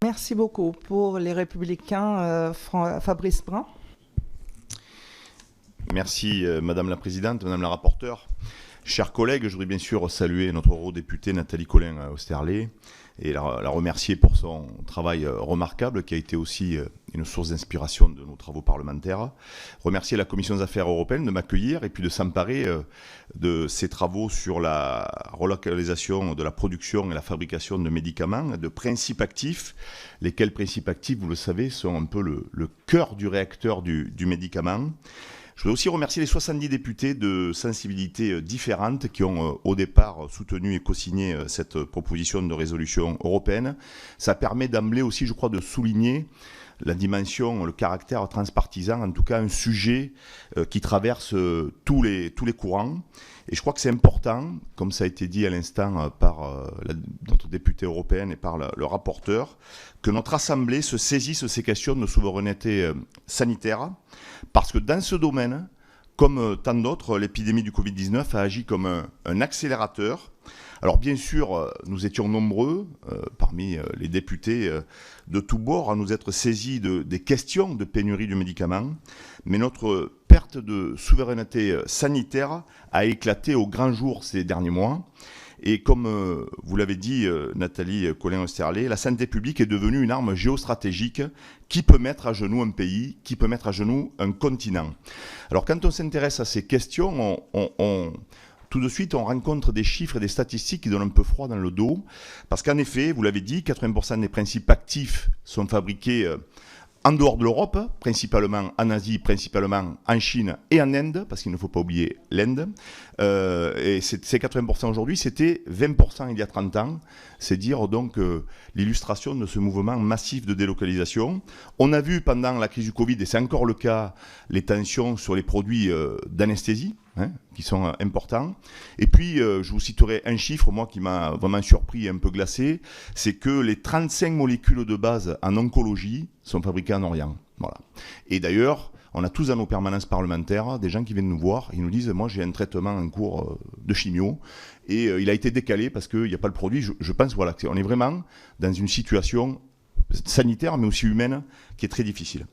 Merci beaucoup. Pour les Républicains, Fabrice Brun. Merci Madame la Présidente, Madame la Rapporteure. Chers collègues, je voudrais bien sûr saluer notre eurodéputée Nathalie Colin-Osterlé et la remercier pour son travail remarquable qui a été aussi une source d'inspiration de nos travaux parlementaires. Remercier la Commission des Affaires européennes de m'accueillir et puis de s'emparer de ces travaux sur la relocalisation de la production et la fabrication de médicaments, de principes actifs, lesquels principes actifs, vous le savez, sont un peu le cœur du réacteur du médicament. Je voudrais aussi remercier les 70 députés de sensibilités différentes qui ont au départ soutenu et co-signé cette proposition de résolution européenne. Ça permet d'emblée aussi, je crois, de souligner la dimension, le caractère transpartisan, en tout cas un sujet qui traverse tous les courants. Et je crois que c'est important, comme ça a été dit à l'instant par notre députée européenne et par le rapporteur, que notre Assemblée se saisisse de ces questions de souveraineté sanitaire, parce que dans ce domaine, comme tant d'autres, l'épidémie du Covid-19 a agi comme un accélérateur. Alors bien sûr, nous étions nombreux, parmi les députés de tous bords, à nous être saisis des questions de pénurie du médicament, mais notre perte de souveraineté sanitaire a éclaté au grand jour ces derniers mois. Et comme vous l'avez dit, Nathalie Colin-Osterlé, la santé publique est devenue une arme géostratégique qui peut mettre à genoux un pays, qui peut mettre à genoux un continent. Alors quand on s'intéresse à ces questions, tout de suite, on rencontre des chiffres et des statistiques qui donnent un peu froid dans le dos. Parce qu'en effet, vous l'avez dit, 80% des principes actifs sont fabriqués en dehors de l'Europe, principalement en Asie, principalement en Chine et en Inde, parce qu'il ne faut pas oublier l'Inde. Et ces 80% aujourd'hui, c'était 20% il y a 30 ans. C'est dire donc l'illustration de ce mouvement massif de délocalisation. On a vu pendant la crise du Covid, et c'est encore le cas, les tensions sur les produits d'anesthésie, qui sont importants. Et puis, je vous citerai un chiffre, moi, qui m'a vraiment surpris et un peu glacé, c'est que les 35 molécules de base en oncologie sont fabriquées en Orient. Voilà. Et d'ailleurs, on a tous dans nos permanences parlementaires des gens qui viennent nous voir, ils nous disent, moi j'ai un traitement en cours de chimio, et il a été décalé parce qu'il n'y a pas le produit. Je pense, voilà, on est vraiment dans une situation sanitaire, mais aussi humaine, qui est très difficile.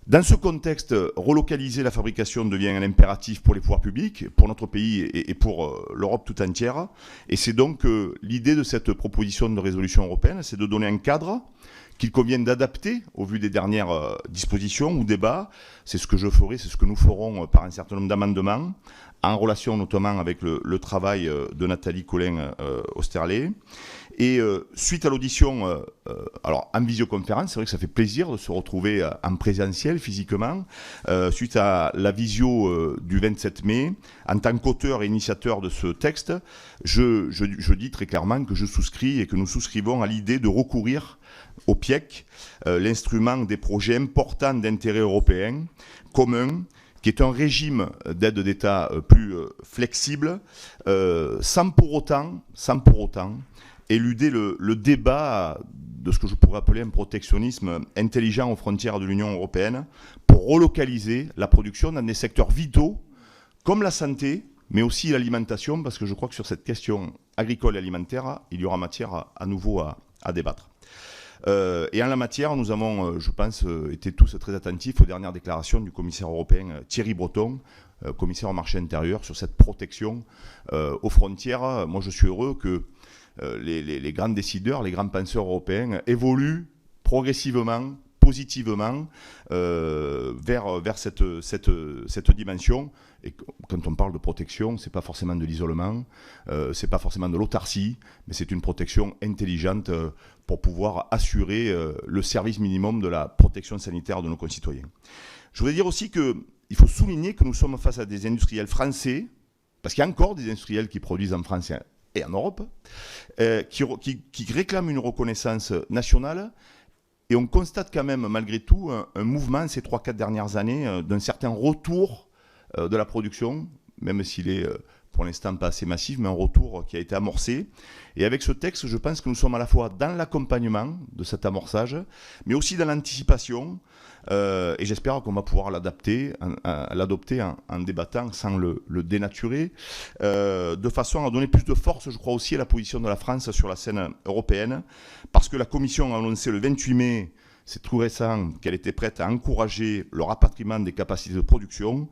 Dans ce contexte, relocaliser la fabrication devient un impératif pour les pouvoirs publics, pour notre pays et pour l'Europe tout entière. Et c'est donc l'idée de cette proposition de résolution européenne, c'est de donner un cadre qu'il convient d'adapter au vu des dernières dispositions ou débats. C'est ce que je ferai, c'est ce que nous ferons par un certain nombre d'amendements, en relation notamment avec le travail de Nathalie Colin-Osterlé. Et suite à l'audition, alors en visioconférence, c'est vrai que ça fait plaisir de se retrouver en présentiel physiquement, suite à la visio du 27 mai, en tant qu'auteur et initiateur de ce texte, je dis très clairement que je souscris et que nous souscrivons à l'idée de recourir au PIEC, l'instrument des projets importants d'intérêt européen commun, qui est un régime d'aide d'État plus flexible, sans pour autant éluder le débat de ce que je pourrais appeler un protectionnisme intelligent aux frontières de l'Union européenne pour relocaliser la production dans des secteurs vitaux comme la santé, mais aussi l'alimentation, parce que je crois que sur cette question agricole et alimentaire, il y aura matière à nouveau à débattre. Et en la matière, nous avons, je pense, été tous très attentifs aux dernières déclarations du commissaire européen Thierry Breton, commissaire au marché intérieur, sur cette protection aux frontières. Moi, je suis heureux que les grands décideurs, les grands penseurs européens évoluent progressivement, positivement vers cette dimension. Et quand on parle de protection, c'est pas forcément de l'isolement, c'est pas forcément de l'autarcie, mais c'est une protection intelligente pour pouvoir assurer le service minimum de la protection sanitaire de nos concitoyens. Je voudrais dire aussi qu'il faut souligner que nous sommes face à des industriels français, parce qu'il y a encore des industriels qui produisent en France et en Europe, qui réclament une reconnaissance nationale. Et on constate quand même, malgré tout, un mouvement ces 3-4 dernières années d'un certain retour de la production, même s'il est pour l'instant pas assez massif, mais un retour qui a été amorcé. Et avec ce texte, je pense que nous sommes à la fois dans l'accompagnement de cet amorçage, mais aussi dans l'anticipation. Et j'espère qu'on va pouvoir l'adopter en débattant sans le dénaturer, de façon à donner plus de force, je crois aussi, à la position de la France sur la scène européenne, parce que la Commission a annoncé le 28 mai, c'est tout récent, qu'elle était prête à encourager le rapatriement des capacités de production.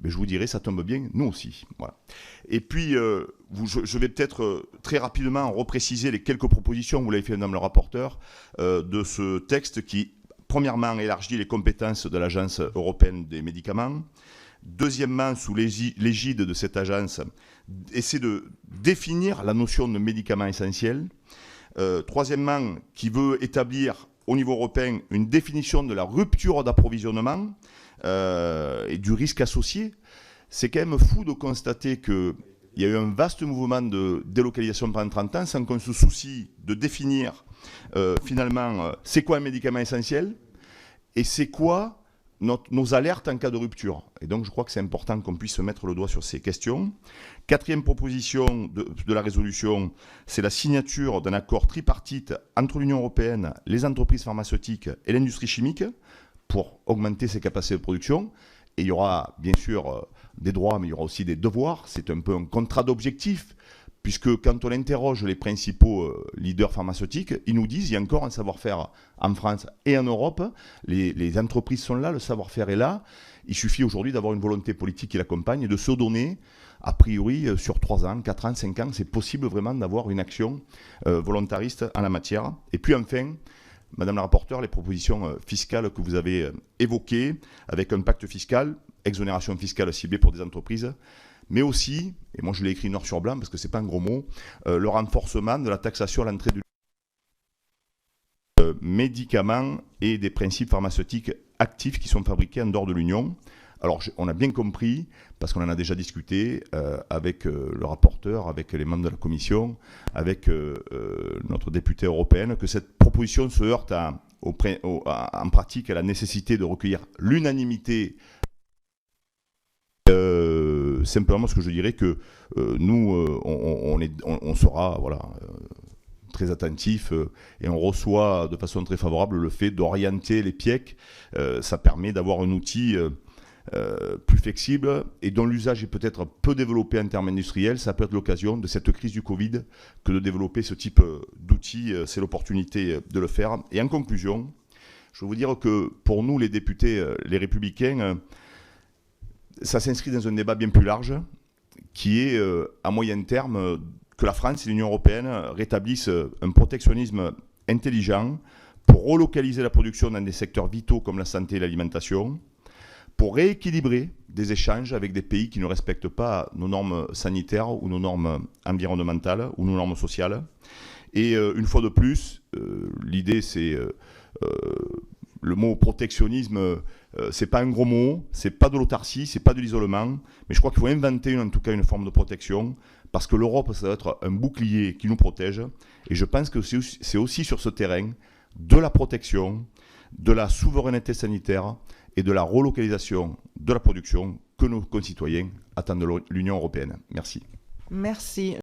Mais je vous dirais, ça tombe bien, nous aussi. Voilà. Et puis, je vais peut-être très rapidement repréciser les quelques propositions, vous l'avez fait, madame le rapporteur, de ce texte qui, premièrement, élargit les compétences de l'Agence européenne des médicaments. Deuxièmement, sous l'égide de cette agence, essaie de définir la notion de médicament essentiel. Troisièmement, qui veut établir au niveau européen une définition de la rupture d'approvisionnement et du risque associé. C'est quand même fou de constater qu'il y a eu un vaste mouvement de délocalisation pendant 30 ans sans qu'on se soucie de définir finalement c'est quoi un médicament essentiel et c'est quoi nos alertes en cas de rupture. Et donc je crois que c'est important qu'on puisse mettre le doigt sur ces questions. Quatrième proposition de la résolution, c'est la signature d'un accord tripartite entre l'Union européenne, les entreprises pharmaceutiques et l'industrie chimique pour augmenter ses capacités de production. Et il y aura bien sûr des droits, mais il y aura aussi des devoirs. C'est un peu un contrat d'objectifs, puisque quand on interroge les principaux leaders pharmaceutiques, ils nous disent qu'il y a encore un savoir-faire en France et en Europe. Les entreprises sont là, le savoir-faire est là. Il suffit aujourd'hui d'avoir une volonté politique qui l'accompagne et de se donner, a priori, sur 3 ans, 4 ans, 5 ans, c'est possible vraiment d'avoir une action volontariste en la matière. Et puis enfin, madame la rapporteure, les propositions fiscales que vous avez évoquées, avec un pacte fiscal, exonération fiscale ciblée pour des entreprises, mais aussi, et moi je l'ai écrit noir sur blanc parce que ce n'est pas un gros mot, le renforcement de la taxation à l'entrée du médicaments et des principes pharmaceutiques actifs qui sont fabriqués en dehors de l'Union. Alors on a bien compris, parce qu'on en a déjà discuté avec le rapporteur, avec les membres de la commission, avec notre députée européenne, que cette proposition se heurte en pratique à la nécessité de recueillir l'unanimité. Simplement, ce que je dirais que nous, on sera très attentif et on reçoit de façon très favorable le fait d'orienter les PIEC. Ça permet d'avoir un outil plus flexible et dont l'usage est peut-être peu développé en termes industriels. Ça peut être l'occasion de cette crise du Covid que de développer ce type d'outils. C'est l'opportunité de le faire. Et en conclusion, je veux vous dire que pour nous, les députés, les Républicains, ça s'inscrit dans un débat bien plus large qui est à moyen terme que la France et l'Union européenne rétablissent un protectionnisme intelligent pour relocaliser la production dans des secteurs vitaux comme la santé et l'alimentation, pour rééquilibrer des échanges avec des pays qui ne respectent pas nos normes sanitaires ou nos normes environnementales ou nos normes sociales. Et une fois de plus, l'idée c'est le mot protectionnisme, c'est pas un gros mot, c'est pas de l'autarcie, c'est pas de l'isolement, mais je crois qu'il faut inventer en tout cas une forme de protection, parce que l'Europe, ça doit être un bouclier qui nous protège, et je pense que c'est aussi sur ce terrain de la protection, de la souveraineté sanitaire et de la relocalisation de la production que nos concitoyens attendent de l'Union européenne. Merci. Merci.